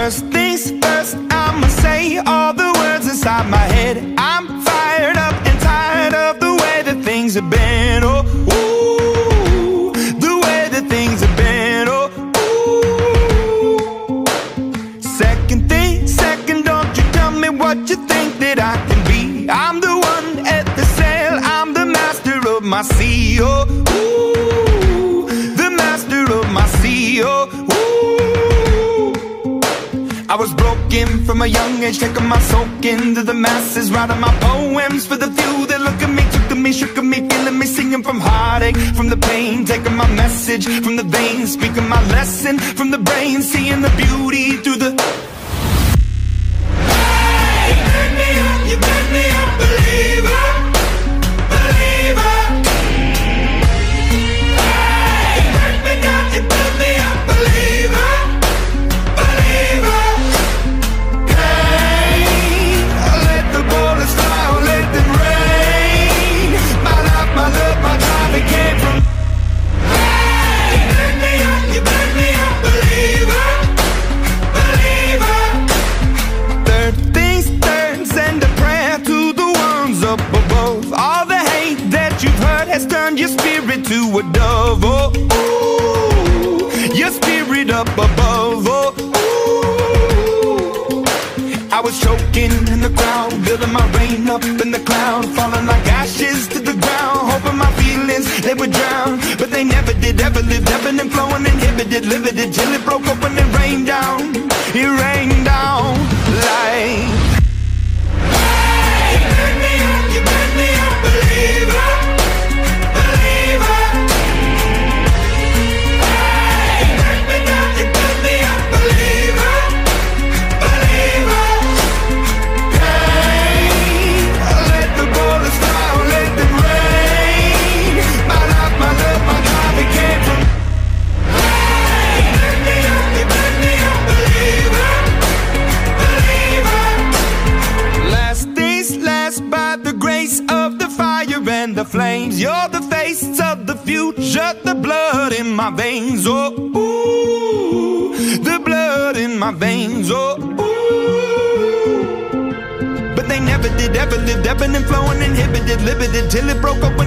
First things first, I'ma say all the words inside my head. I'm fired up and tired of the way that things have been. Oh, ooh, the way that things have been. Oh, ooh. Second thing, second, don't you tell me what you think that I can be. I'm the one at the sail, I'm the master of my sea. Oh, ooh, the master of my sea. Oh, ooh. I was broken from a young age, taking my soak into the masses, writing my poems for the few that look at me, took to me, shook at me, feeling me, singing from heartache, from the pain, taking my message from the veins, speaking my lesson from the brain, seeing the beauty through the... Hey, you make me up, you make me a believer, believer. Hey, you break me down, you build me up, believer. Has turned your spirit to a dove. Oh, ooh, your spirit up above. Oh, ooh. I was choking in the crowd, building my rain up in the cloud, falling like ashes to the ground, hoping my feelings they would drown, but they never did. Ever lived, ebbing and flowing, inhibited, limited, till it broke up when it rained down. It rained down like... Hey, you make me up, you make me a believer. The flames, you're the face of the future, the blood in my veins. Oh, ooh, the blood in my veins. Oh, ooh. But they never did, ever lived, ebbing and flowing, inhibited, limited, till it broke up